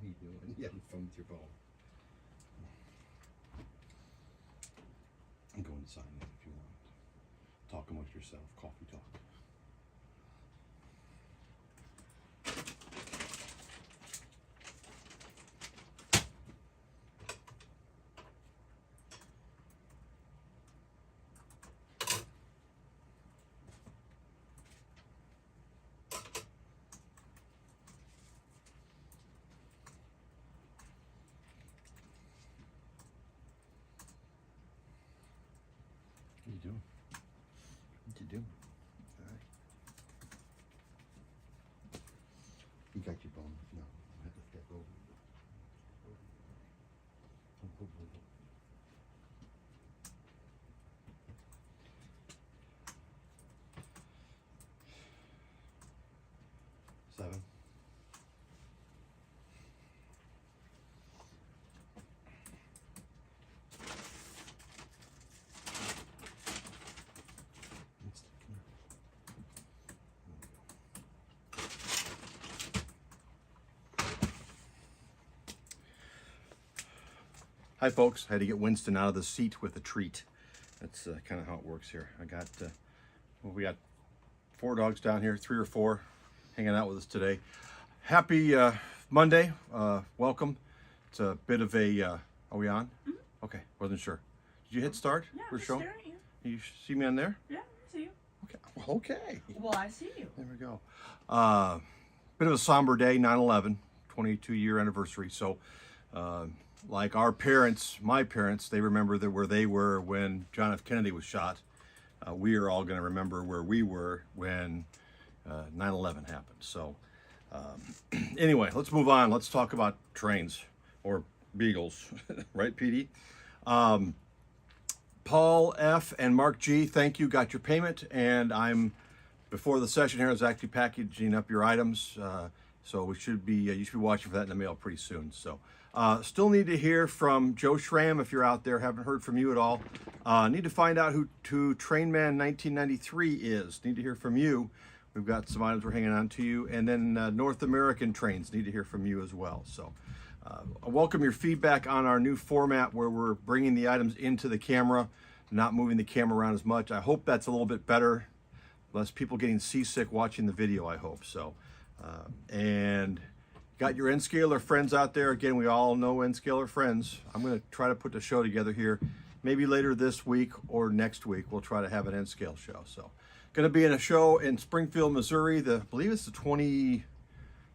you doing? You having fun with your bone? I'm going to sign in if you want. Talk amongst yourself. Coffee talk. What you doing? What you doing? All right. You got your bone? No. I have to step over. Seven. Hi folks, I had to get Winston out of the seat with a treat. That's kind of how it works here. I got, well, we got 4 dogs down here, 3 or 4 hanging out with us today. Happy Monday, welcome. It's a bit of a, are we on? Mm-hmm. Okay, wasn't sure. Did you hit start? Yeah, for just show? staring at you. You see me on there? Yeah, I see you. Okay, well, okay. Well, I see you. There we go. Bit of a somber day, 9/11, 22-year anniversary. So, like our parents, my parents, they remember where they were when John F. Kennedy was shot. We are all going to remember where we were when 9/11 happened. So, anyway, let's move on. Let's talk about trains or beagles, right, PD? Paul F. and Mark G., thank you. Got your payment, and I'm before the session here. I was actually packaging up your items, so we should be. You should be watching for that in the mail pretty soon. So. Still need to hear from Joe Schramm if you're out there. Haven't heard from you at all. Need to find out who Trainman 1993 is. Need to hear from you. We've got some items we're hanging on to you. And then North American trains. Need to hear from you as well. So I welcome your feedback on our new format where we're bringing the items into the camera, not moving the camera around as much. I hope that's a little bit better. Less people getting seasick watching the video, I hope. So, and... got your N-scaler friends out there. Again, we all know N-scaler friends. I'm going to try to put the show together here. Maybe later this week or next week, we'll try to have an N-scale show. So, going to be in a show in Springfield, Missouri. I believe it's the 27th,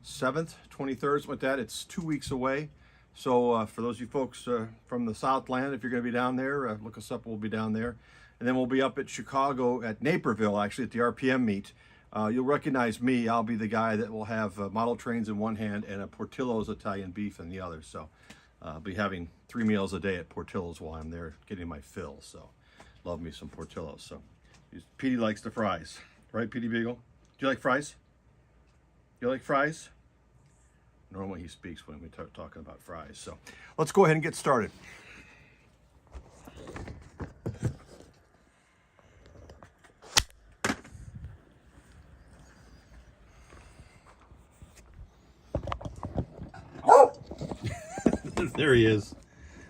23rd, something like that. It's 2 weeks away. So, for those of you folks from the Southland, if you're going to be down there, look us up. We'll be down there. And then we'll be up at Chicago, at Naperville, actually, at the RPM meet. You'll recognize me. I'll be the guy that will have model trains in one hand and a Portillo's Italian beef in the other. So I'll be having 3 meals a day at Portillo's while I'm there getting my fill. So love me some Portillo's. So Petey likes the fries. Right, Petey Beagle? Do you like fries? You like fries? Normally he speaks when we start talking about fries. So let's go ahead and get started. There he is.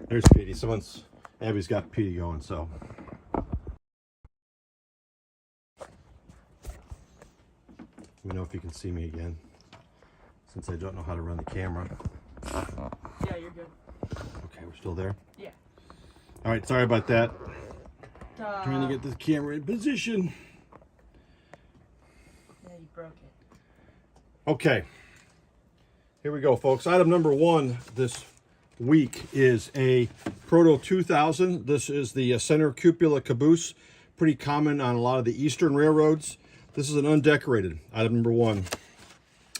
There's Petey. Abby's got Petey going, so. Let me know if you can see me again, since I don't know how to run the camera. Yeah, you're good. Okay, we're still there? Yeah. All right, sorry about that. Trying to get this camera in position. Yeah, you broke it. Okay. Here we go, folks. Item number 1 this week is a Proto 2000. This is the center cupola caboose. Pretty common on a lot of the eastern railroads. This is an undecorated, item number 1.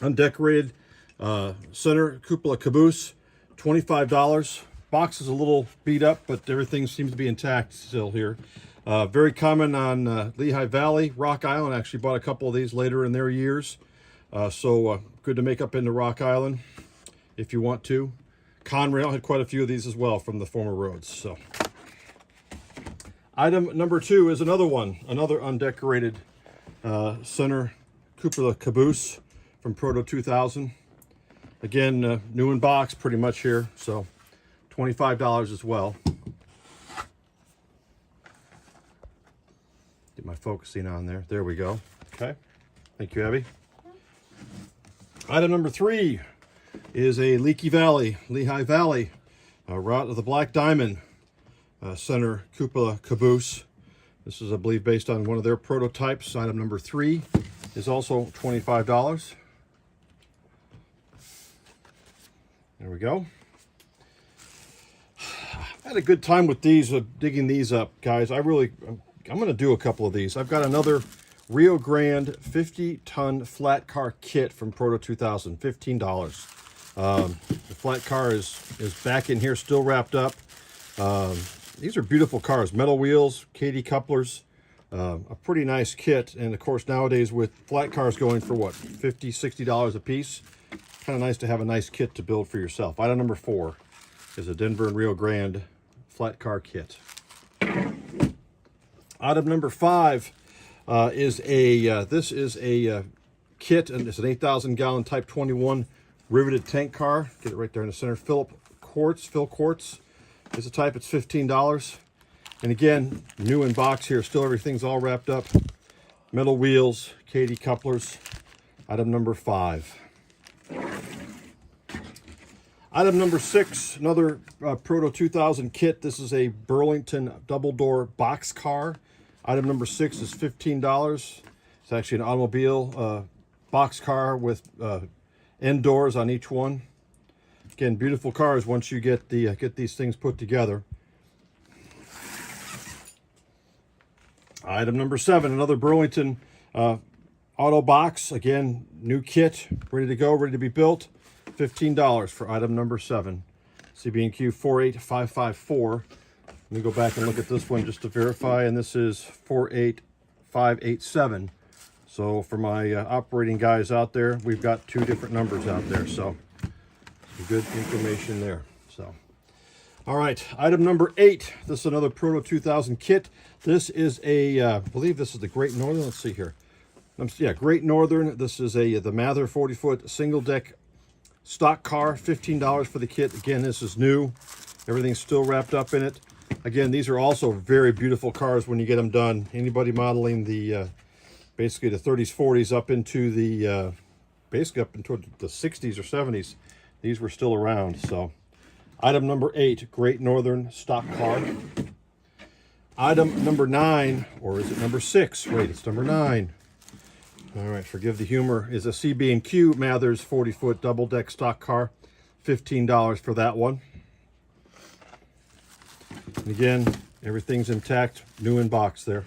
Undecorated center cupola caboose, $25. Box is a little beat up, but everything seems to be intact still here. Very common on Lehigh Valley. Rock Island actually bought a couple of these later in their years. So good to make up into Rock Island if you want to. Conrail had quite a few of these as well from the former roads. So, item number 2 is another one, another undecorated center cupola caboose from Proto 2000. Again, new in box pretty much here, so $25 as well. Get my focusing on there. There we go. Okay. Thank you, Abby. Item number 3 is a Lehigh Valley Route of the Black Diamond center cupola caboose. This is, I believe, based on one of their prototypes. Item number 3 is also $25. There we go. I had a good time with these, digging these up, guys. I'm going to do a couple of these. I've got another Rio Grande 50-ton flat car kit from Proto 2000, $15. The flat car is back in here, still wrapped up. These are beautiful cars, metal wheels, KD couplers, a pretty nice kit. And of course, nowadays with flat cars going for what, $50, $60 a piece, kind of nice to have a nice kit to build for yourself. Item number 4 is a Denver and Rio Grande flat car kit. Item number 5 is a kit, and it's an 8,000 gallon Type 21 riveted tank car. Get it right there in the center. Phil Quartz is the type. It's $15. And again, new in box here. Still everything's all wrapped up. Metal wheels, KD couplers. Item number 5. Item number 6, another Proto 2000 kit. This is a Burlington double door box car. Item number 6 is $15. It's actually an automobile box car with end doors on each one. Again, beautiful cars once you get these things put together. Item number 7, another Burlington auto box. Again, new kit, ready to go, ready to be built. $15 for item number 7. CB&Q 48554. Let me go back and look at this one just to verify, and this is 48587. So for my operating guys out there, we've got 2 different numbers out there, so some good information there. So, all right, item number 8. This is another Proto 2000 kit. This is I believe this is the Great Northern. Let's see here. Yeah, Great Northern. This is the Mather 40-foot single deck stock car, $15 for the kit. Again, this is new. Everything's still wrapped up in it. Again, these are also very beautiful cars when you get them done. Anybody modeling the basically the 30s, 40s up into the basically up into the 60s or 70s, these were still around. So, item number 8, Great Northern stock car. Item number 9, or is it number 6? Wait, it's number 9. All right, forgive the humor, is a CB&Q Mathers 40-foot double-deck stock car. $15 for that one. And again, everything's intact, new in box there.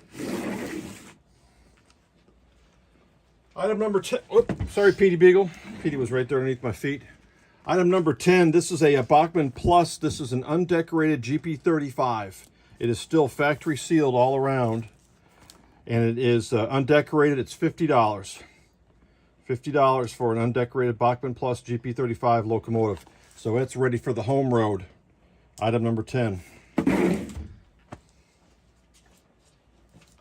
Item number 10, oops, sorry, Petey Beagle. Petey was right there underneath my feet. Item number 10, this is a Bachmann Plus. This is an undecorated GP35. It is still factory sealed all around. And it is undecorated. It's $50. $50 for an undecorated Bachmann Plus GP35 locomotive. So it's ready for the home road. Item number 10.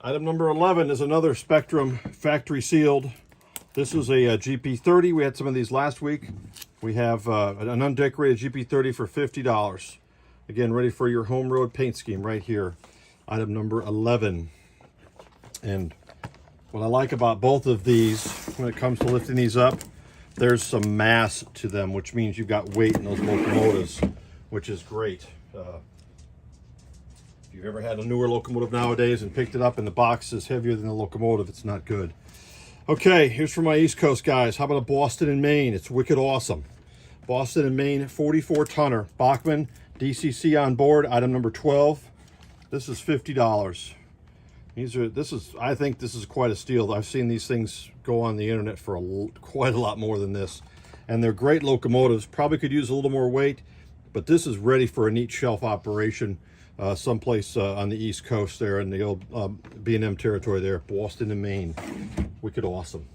Item number 11 is another Spectrum factory sealed. This is a GP30. We had some of these last week. We have an undecorated GP30 for $50. Again, ready for your home road paint scheme right here. Item number 11. And what I like about both of these, when it comes to lifting these up, there's some mass to them, which means you've got weight in those locomotives, which is great. If you've ever had a newer locomotive nowadays and picked it up and the box is heavier than the locomotive, it's not good. Okay, here's for my East Coast guys. How about a Boston and Maine? It's wicked awesome. Boston and Maine 44-tonner. Bachmann, DCC on board, item number 12. This is $50. I think this is quite a steal. I've seen these things go on the internet for quite a lot more than this. And they're great locomotives. Probably could use a little more weight, but this is ready for a neat shelf operation someplace on the East Coast there in the old B&M territory there, Boston and Maine. Wicked awesome.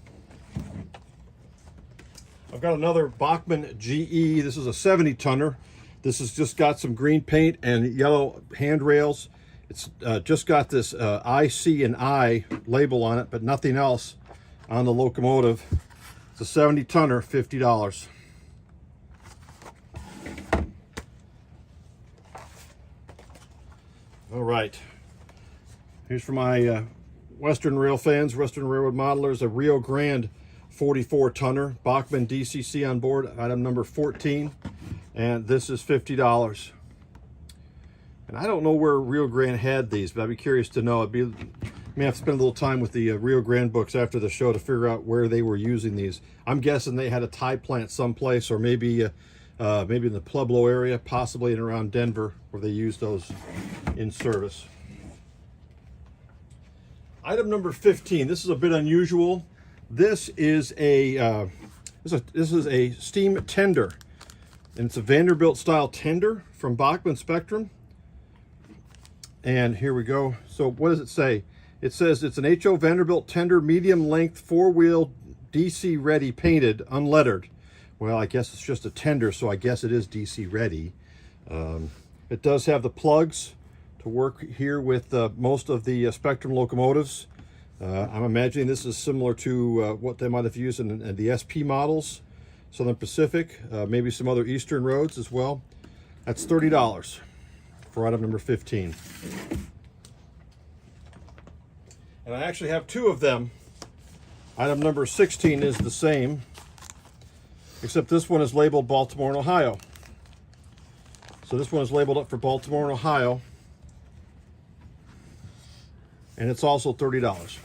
I've got another Bachmann GE. This is a 70-tonner. This has just got some green paint and yellow handrails. It's just got this IC and I label on it, but nothing else on the locomotive. It's a 70-tonner, $50. All right. Here's for my Western Rail fans, Western Railroad modelers, a Rio Grande 44 tonner, Bachmann DCC on board, item number 14, and this is $50. And I don't know where Rio Grande had these, but I'd be curious to know. May have to spend a little time with the Rio Grande books after the show to figure out where they were using these. I'm guessing they had a tie plant someplace, or maybe in the Pueblo area, possibly in around Denver, where they used those in service. Item number 15. This is a bit unusual. This is a steam tender, and it's a Vanderbilt style tender from Bachmann Spectrum. And here we go. So what does it say? It says it's an HO Vanderbilt tender, medium length, four-wheel, DC ready, painted, unlettered. Well, I guess it's just a tender, so I guess it is DC ready. It does have the plugs to work here with most of the Spectrum locomotives. I'm imagining this is similar to what they might have used in the SP models, Southern Pacific, maybe some other Eastern roads as well. That's $30 for item number 15. And I actually have two of them. Item number 16 is the same, except this one is labeled Baltimore and Ohio. So this one is labeled up for Baltimore and Ohio, and it's also $30.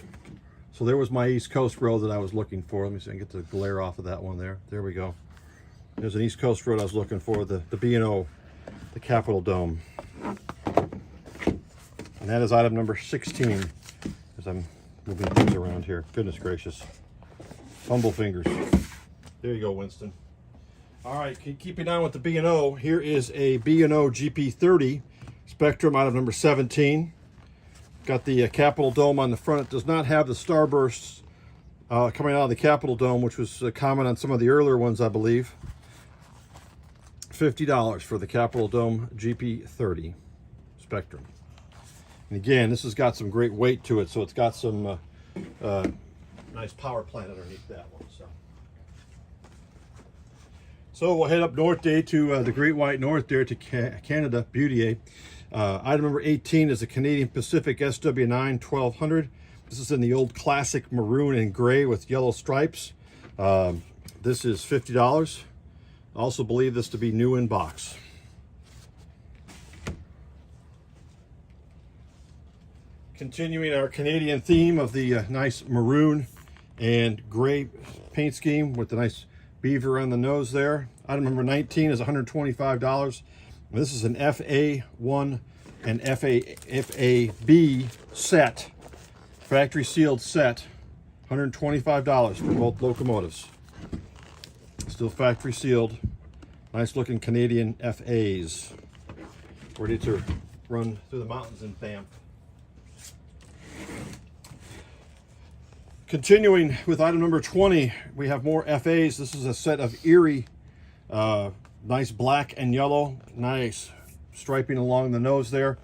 So there was my East Coast road that I was looking for. Let me see if I can get the glare off of that one there. There we go. There's an East Coast road I was looking for, the B&O, the Capitol Dome. And that is item number 16. As I'm moving things around here. Goodness gracious. Fumble fingers. There you go, Winston. All right, keeping on with the B&O, here is a B&O GP30 Spectrum item number 17. Got the Capitol Dome on the front. It does not have the starbursts coming out of the Capitol Dome, which was common on some of the earlier ones, I believe. $50 for the Capitol Dome GP30 Spectrum. And again, this has got some great weight to it, so it's got some nice power plant underneath that one. So we'll head up north, Dave, to the Great White North there to Canada, Beautier. Item number 18 is a Canadian Pacific SW9 1200. This is in the old classic maroon and gray with yellow stripes. This is $50. I also believe this to be new in box. Continuing our Canadian theme of the nice maroon and gray paint scheme with the nice beaver on the nose there. Item number 19 is $125. This is an FA1 and FAB set, factory sealed set, $125 for both locomotives. Still factory sealed, nice looking Canadian FAs, ready to run through the mountains in Banff. Continuing with item number 20, we have more FAs. This is a set of Erie, nice black and yellow, nice striping along the nose there.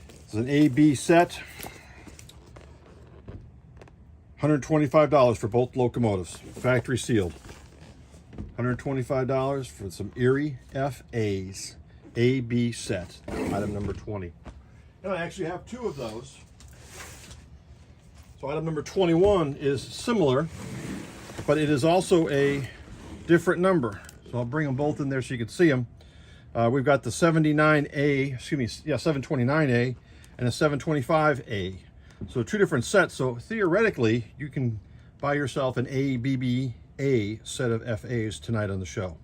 It's an AB set, $125 for both locomotives, factory sealed. $125 for some Erie FAs, AB set, item number 20. And I actually have two of those. So item number 21 is similar, but it is also a different number. So I'll bring them both in there so you can see them. We've got the 729A and a 725A. So two different sets. So theoretically, you can buy yourself an ABBA set of FAs tonight on the show.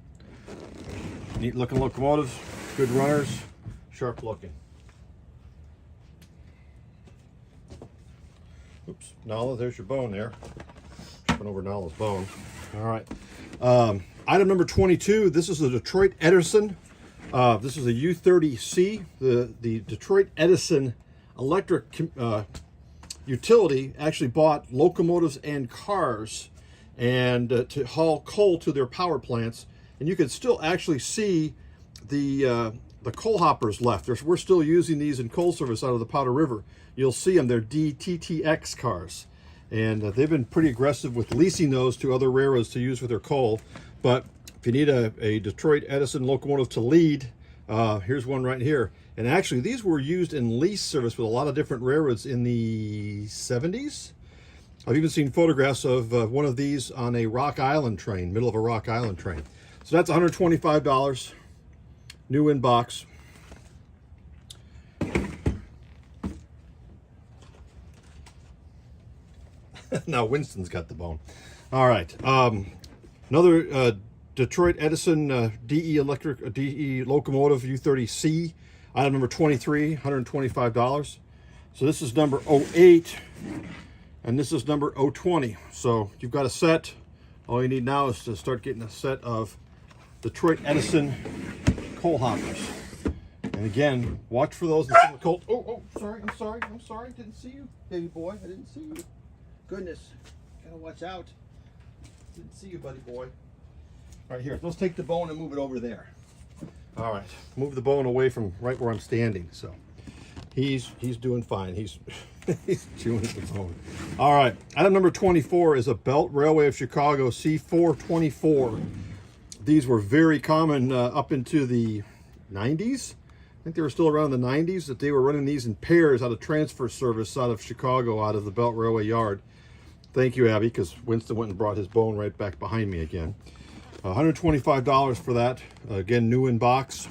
Neat looking locomotives, good runners, sharp looking. Oops, Nala, there's your bone there. Tripping over Nala's bone. All right. Item number 22, this is a Detroit Edison. This is a U30C. The Detroit Edison electric utility actually bought locomotives and cars and to haul coal to their power plants. And you can still actually see the coal hoppers left. We're still using these in coal service out of the Powder River. You'll see them. They're DTTX cars. And they've been pretty aggressive with leasing those to other railroads to use with their coal. But if you need a Detroit Edison locomotive to lead, Here's one right here. And actually, these were used in lease service with a lot of different railroads in the 70s. I've even seen photographs of one of these on a Rock Island train, middle of a Rock Island train. So that's $125, new in box. Now Winston's got the bone. All right, another Detroit Edison DE locomotive U30C, item number 23, $125. So this is number 08, and this is number 020. So you've got a set. All you need now is to start getting a set of Detroit Edison coal hoppers. And again, watch for those in the cold. Oh, sorry, I'm sorry. Didn't see you, baby boy. I didn't see you. Goodness, gotta watch out. Didn't see you, buddy boy. Right here, let's take the bone and move it over there. All right, move the bone away from right where I'm standing. So he's doing fine. He's he's chewing the bone. All right, item number 24 is a Belt Railway of Chicago C424. These were very common up into the 90s. I think they were still around in the 90s, that they were running these in pairs out of transfer service out of Chicago, out of the Belt Railway Yard. Thank you, Abby, because Winston went and brought his bone right back behind me again. $125 for that. Again, new in box.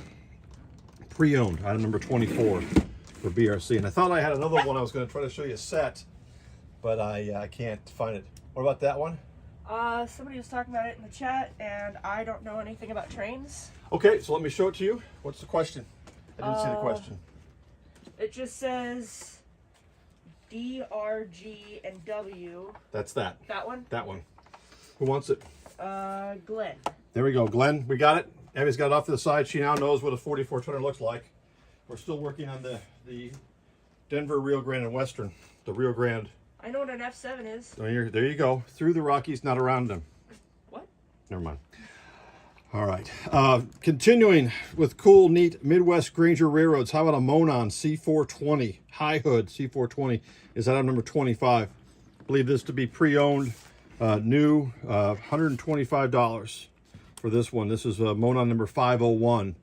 Pre-owned, item number 24 for BRC. And I thought I had another one I was going to try to show you a set, but I can't find it. What about that one? Somebody was talking about it in the chat, and I don't know anything about trains. Okay, so let me show it to you. What's the question? I didn't see the question. It just says D, R, G, and W. That's that. That one? That one. Who wants it? Glenn. There we go. Glenn, we got it. Abby's got it off to the side. She now knows what a 4400 looks like. We're still working on the Denver, Rio Grande, and Western. The Rio Grande. I know what an F7 is. There you go. Through the Rockies, not around them. What? Never mind. All right. Continuing with cool, neat Midwest Granger railroads. How about a Monon C420? High Hood C420 is item number 25. I believe this to be pre-owned, new, $125 for this one. This is Monon number 501.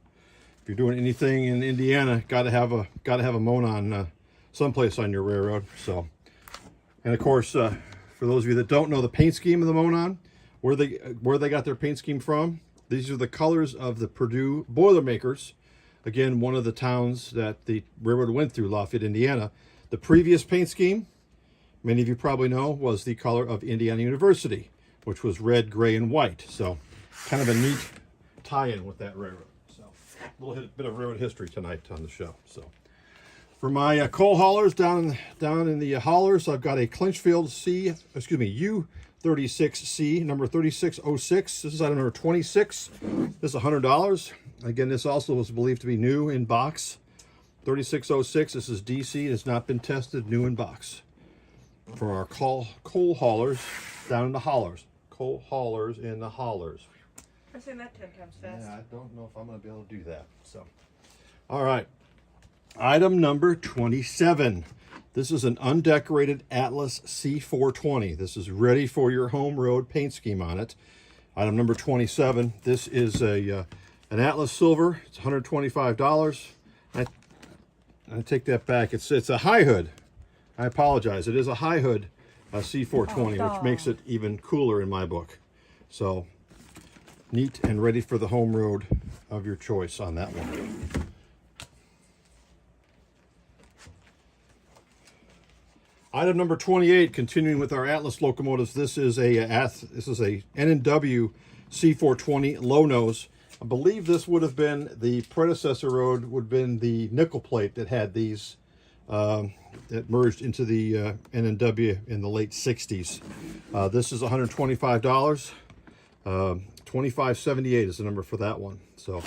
If you're doing anything in Indiana, gotta have a Monon someplace on your railroad. So, and of course, for those of you that don't know the paint scheme of the Monon, where they got their paint scheme from. These are the colors of the Purdue Boilermakers. Again, one of the towns that the railroad went through, Lafayette, Indiana. The previous paint scheme, many of you probably know, was the color of Indiana University, which was red, gray, and white. So kind of a neat tie-in with that railroad. So a little bit of railroad history tonight on the show. So for my coal haulers down in the haulers, I've got a Clinchfield U36C, number 3606. This is item number 26. This is $100. Again, this also was believed to be new in box. 3606. This is DC. It has not been tested. New in box. For our coal haulers down in the haulers. Coal haulers in the haulers. I'm saying that 10 times fast. Yeah, I don't know if I'm going to be able to do that. So, all right. Item number 27. This is an undecorated Atlas C420. This is ready for your home road paint scheme on it. Item number 27. This is an Atlas Silver. It's $125. I take that back. It's a high hood. I apologize. It is a high hood C420, which makes it even cooler in my book. So neat and ready for the home road of your choice on that one. Item number 28, continuing with our Atlas locomotives. This is a N&W C420 low nose. I believe this would have been the predecessor road, would have been the nickel plate that had these that merged into the N&W in the late 60s. This is $125. 2578 is the number for that one. So.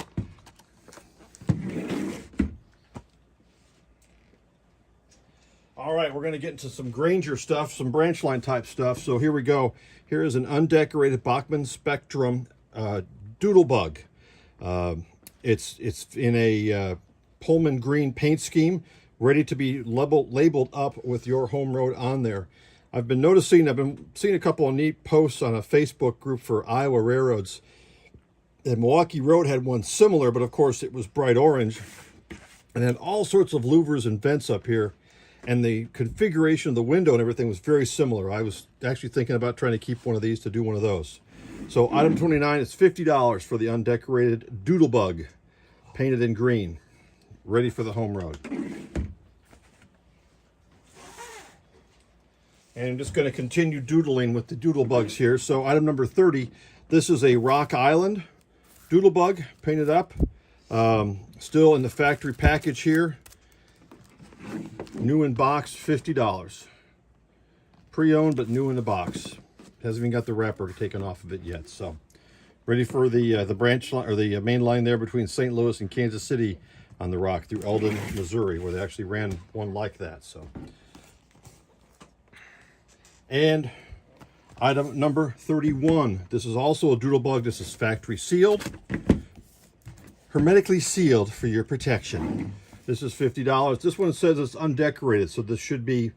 All right, we're going to get into some Granger stuff, some branch line type stuff. So here we go. Here is an undecorated Bachmann Spectrum Doodlebug. It's in a Pullman green paint scheme, ready to be labeled up with your home road on there. I've been seeing a couple of neat posts on a Facebook group for Iowa railroads. And Milwaukee Road had one similar, but of course it was bright orange. And had all sorts of louvers and vents up here. And the configuration of the window and everything was very similar. I was actually thinking about trying to keep one of these to do one of those. So item 29 is $50 for the undecorated Doodlebug, painted in green, ready for the home road. And I'm just going to continue doodling with the Doodlebugs here. So item number 30, this is a Rock Island Doodlebug, painted up. Still in the factory package here. New in box, $50. Pre-owned, but new in the box. Hasn't even got the wrapper taken off of it yet. So, ready for the branch line or the main line there between St. Louis and Kansas City on the Rock through Eldon, Missouri, where they actually ran one like that. So, and item number 31. This is also a Doodlebug. This is factory sealed, hermetically sealed for your protection. This is $50. This one says it's undecorated, so this should be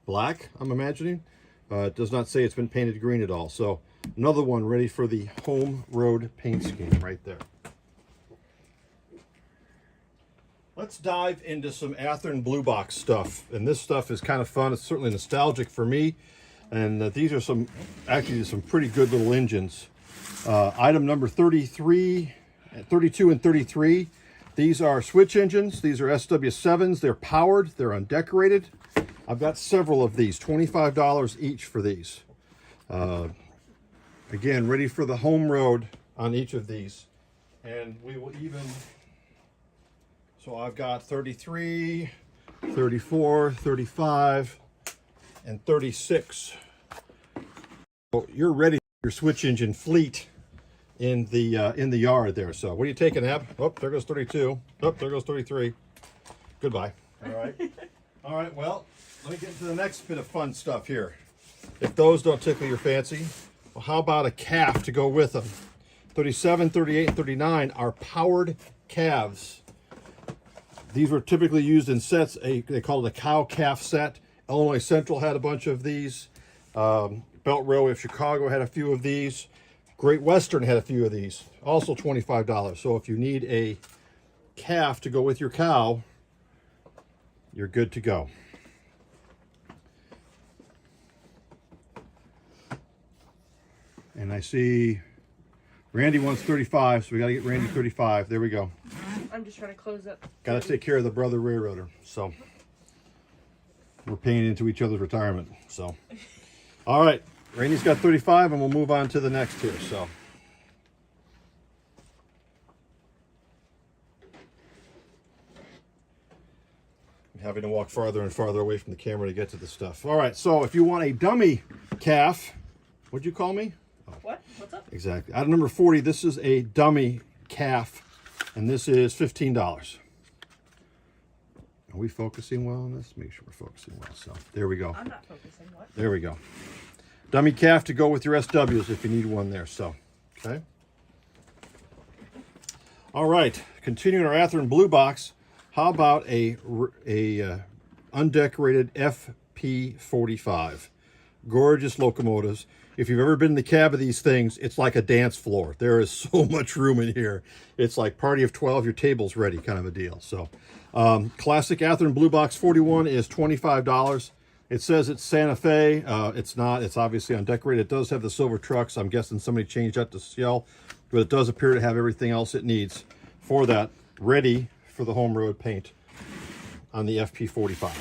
black, I'm imagining. It does not say it's been painted green at all. So another one ready for the home road paint scheme right there. Let's dive into some Atherton Blue Box stuff. And this stuff is kind of fun. It's certainly nostalgic for me. And these are some pretty good little engines. Item number 33, 32 and 33. These are switch engines. These are SW7s. They're powered. They're undecorated. I've got several of these. $25 each for these. Again, ready for the home road on each of these. And we will even... So I've got 33, 34, 35, and 36. So you're ready for your switch engine fleet in the yard there. So what are you taking, Ab? Oh, there goes 32. Oh, there goes 33. Goodbye. All right. All right, well, let me get into the next bit of fun stuff here. If those don't tickle your fancy, well, how about a calf to go with them? 37, 38, and 39 are powered calves. These were typically used in sets. They call it a cow-calf set. Illinois Central had a bunch of these. Belt Railway of Chicago had a few of these. Great Western had a few of these, also $25. So if you need a calf to go with your cow, you're good to go. And I see Randy wants 35, so we got to get Randy 35. There we go. I'm just trying to close up. Got to take care of the brother railroader. So we're paying into each other's retirement. So, all right. Randy's got 35, and we'll move on to the next here. So, I'm having to walk farther and farther away from the camera to get to the stuff. All right, so if you want a dummy calf, what'd you call me? Oh. What? What's up? Exactly. Item number 40, this is a dummy calf, and this is $15. Are we focusing well on this? Make sure we're focusing well. So, there we go. I'm not focusing. What? There we go. Dummy calf to go with your SWs if you need one there. So, okay. All right. Continuing our Atherton Blue Box, how about a undecorated FP45? Gorgeous locomotives. If you've ever been in the cab of these things, it's like a dance floor. There is so much room in here. It's like party of 12, your table's ready kind of a deal. So, classic Atherton Blue Box 41 is $25. It says it's Santa Fe. It's not. It's obviously undecorated. It does have the silver trucks. I'm guessing somebody changed that to Ciel, but it does appear to have everything else it needs for that, ready for the home road paint on the FP45.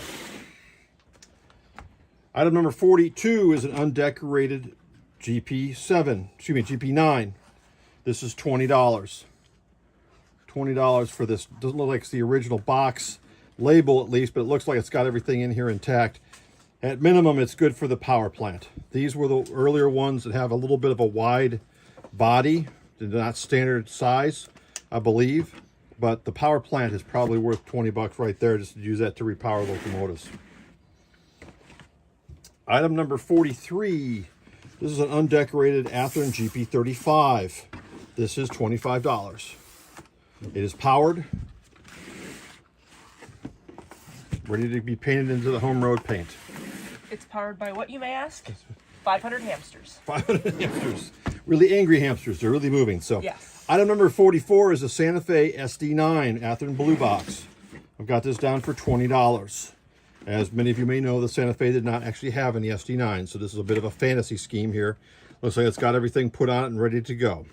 Item number 42 is an undecorated GP9. This is $20. $20 for this. Doesn't look like it's the original box label at least, but it looks like it's got everything in here intact. At minimum, it's good for the power plant. These were the earlier ones that have a little bit of a wide body. They're not standard size, I believe. But the power plant is probably worth $20 right there just to use that to repower locomotives. Item number 43. This is an undecorated Atherton GP35. This is $25. It is powered. Ready to be painted into the home road paint. It's powered by what, you may ask? 500 hamsters. 500 hamsters. Really angry hamsters. They're really moving. So, yes. Item number 44 is a Santa Fe SD9 Atherton Blue Box. I've got this down for $20. As many of you may know, the Santa Fe did not actually have any SD9, so this is a bit of a fantasy scheme here. Looks like it's got everything put on it and ready to go.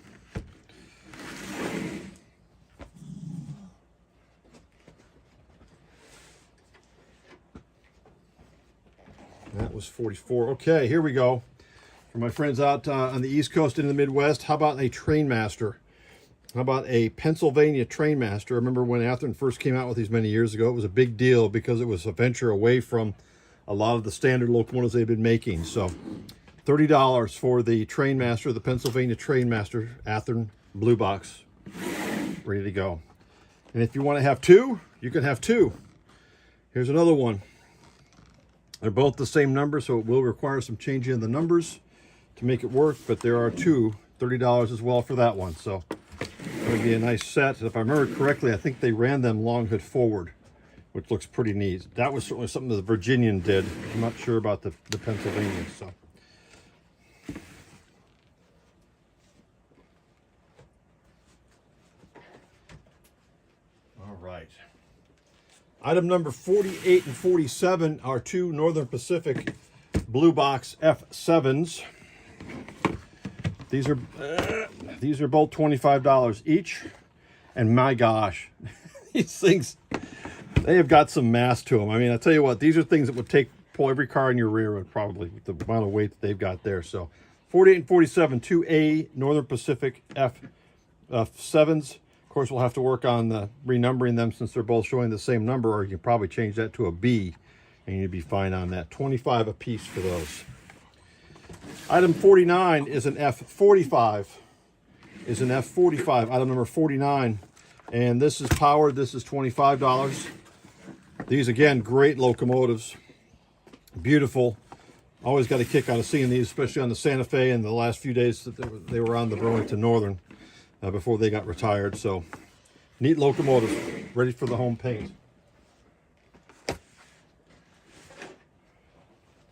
That was 44. Okay, here we go. For my friends out on the East Coast and in the Midwest, how about a Trainmaster? How about a Pennsylvania Trainmaster? I remember when Atherton first came out with these many years ago, it was a big deal because it was a venture away from a lot of the standard locomotives they've been making. So $30 for the Trainmaster, the Pennsylvania Trainmaster Atherton Blue Box. Ready to go. And if you want to have two, you can have two. Here's another one. They're both the same number, so it will require some changing in the numbers to make it work, but there are two, $30 as well for that one. So that would be a nice set. If I remember correctly, I think they ran them long hood forward, which looks pretty neat. That was certainly something that the Virginian did. I'm not sure about the Pennsylvania. So. All right. Item number 48 and 47 are two Northern Pacific Blue Box F7s. These are both $25 each, and my gosh, these things, they have got some mass to them. I mean, I tell you what, these are things that would pull every car in your rear would probably, with the amount of weight that they've got there. So 48 and 47, 2A Northern Pacific F7s. Of course, we'll have to work on renumbering them since they're both showing the same number, or you can probably change that to a B, and you'd be fine on that. 25 a piece for those. Item 49 is an F45. Item number 49. And this is powered. This is $25. These, again, great locomotives. Beautiful. Always got a kick out of seeing these, especially on the Santa Fe and the last few days that they were on the Burlington Northern before they got retired. So, neat locomotives, ready for the home paint. A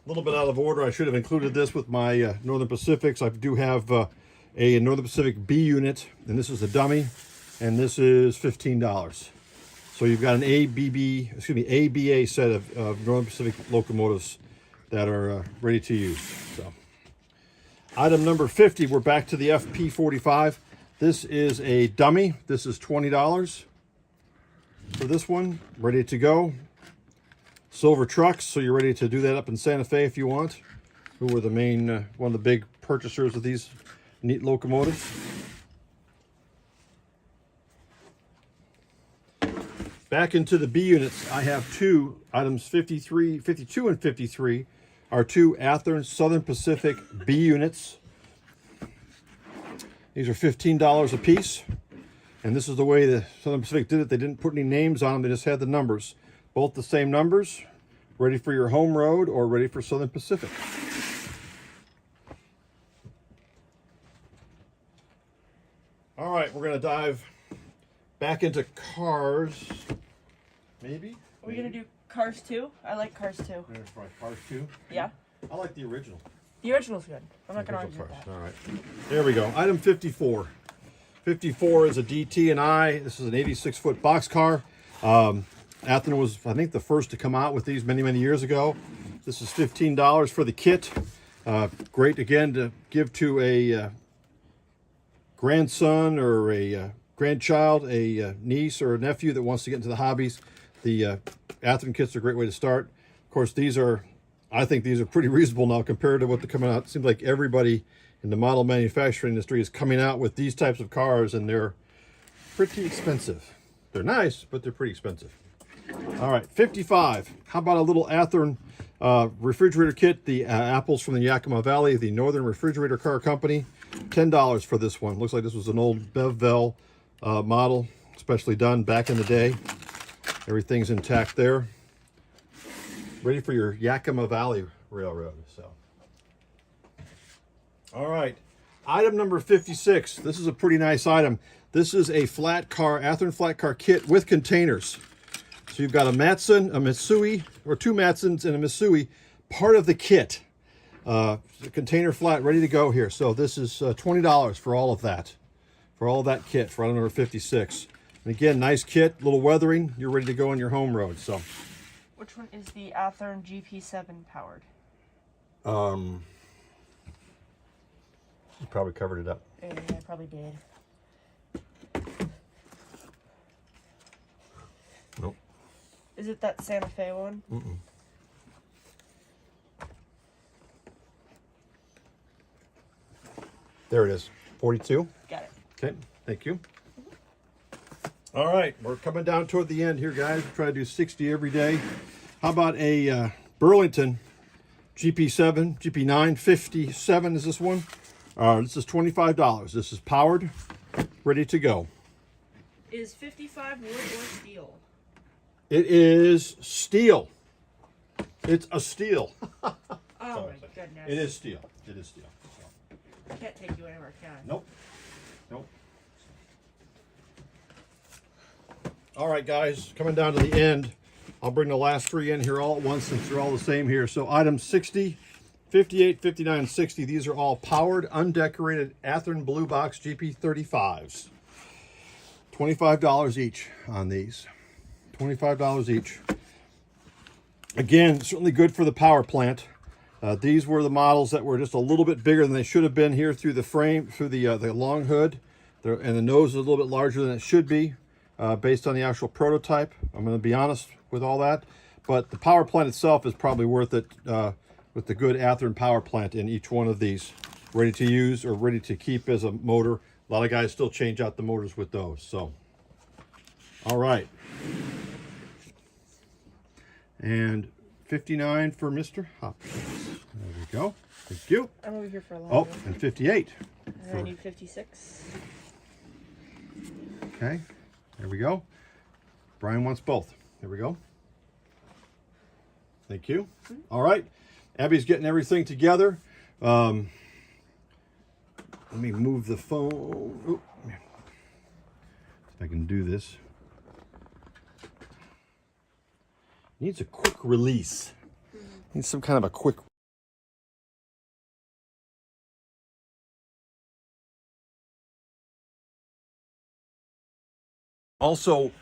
little bit out of order. I should have included this with my Northern Pacifics. I do have a Northern Pacific B unit, and this is a dummy, and this is $15. So you've got an ABA set of Northern Pacific locomotives that are ready to use. So, item number 50, we're back to the FP45. This is a dummy. This is $20 for this one, ready to go. Silver trucks, so you're ready to do that up in Santa Fe if you want. Who were the main, one of the big purchasers of these neat locomotives. Back into the B units, I have two items, 52 and 53 are two Atherton Southern Pacific B units. These are $15 a piece, and this is the way the Southern Pacific did it. They didn't put any names on them, they just had the numbers. Both the same numbers, ready for your home road or ready for Southern Pacific. All right, we're going to dive back into cars. Maybe? Are we going to do Cars 2? I like Cars 2. There's right, Cars 2? Yeah. I like the original. The original's good. I'm not going to argue with that. All right. There we go. Item 54. 54 is a DT&I. This is an 86-foot boxcar. Atherton was, I think, the first to come out with these many, many years ago. This is $15 for the kit. Great, again, to give to a grandson or a grandchild, a niece or a nephew that wants to get into the hobbies. The Atherton kits are a great way to start. Of course, I think these are pretty reasonable now compared to what they're coming out. It seems like everybody in the model manufacturing industry is coming out with these types of cars, and they're pretty expensive. They're nice, but they're pretty expensive. All right, 55. How about a little Atherton refrigerator kit? The apples from the Yakima Valley, the Northern Refrigerator Car Company. $10 for this one. Looks like this was an old Bevel model, especially done back in the day. Everything's intact there. Ready for your Yakima Valley Railroad. So, all right, item number 56. This is a pretty nice item. This is a flat car, Atherton flat car kit with containers. So you've got a Matson, a Mitsui, or two Matsons and a Mitsui, part of the kit. The container flat, ready to go here. So this is $20 for all of that for all that kit for under 56. And again, nice kit, little weathering. You're ready to go on your home road. So, Which one is the Atherton GP7 powered? you probably covered it up. Yeah, I probably did. Nope. Is it that Santa Fe one? Mm-mm. There it is. 42. Got it. Okay, thank you. All right, we're coming down toward the end here, guys. We try to do 60 every day. How about a Burlington GP7, GP9, 57 is this one. This is $25. This is powered, ready to go. Is 55 wood or steel? It is steel. It's a steel. Oh my goodness. It is steel. It is steel. I can't take you anywhere, can I? Nope. Nope. All right, guys, coming down to the end. I'll bring the last three in here all at once since they're all the same here. So items 60, 58, 59, and 60. These are all powered, undecorated Atherton Blue Box GP35s. $25 each on these. $25 each. Again, certainly good for the power plant. These were the models that were just a little bit bigger than they should have been here through the frame, through the long hood. And the nose is a little bit larger than it should be based on the actual prototype. I'm going to be honest with all that. But the power plant itself is probably worth it with the good Atherton power plant in each one of these. Ready to use or ready to keep as a motor. A lot of guys still change out the motors with those. So, all right. And 59 for Mr. Hopkins. There we go. Thank you. I'm over here for a long Oh, time. and 58. And I need 56. Okay, there we go. Brian wants both. There we go. Thank you. All right, Abby's getting everything together. Let me move the phone. Oop. If I can do this. Needs a quick release. Needs some kind of a quick. Also,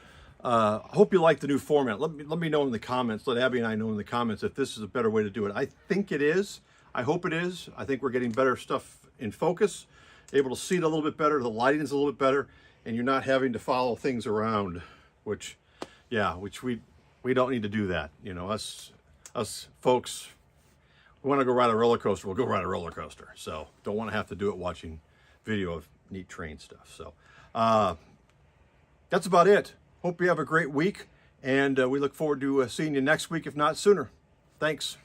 hope you like the new format. Let me know in the comments. Let Abby and I know in the comments if this is a better way to do it. I think it is. I hope it is. I think we're getting better stuff in focus, able to see it a little bit better. The lighting is a little bit better, and you're not having to follow things around, which we don't need to do that. You know, us folks, we want to go ride a roller coaster. We'll go ride a roller coaster. So don't want to have to do it watching video of neat train stuff. So that's about it. Hope you have a great week, and we look forward to seeing you next week, if not sooner. Thanks.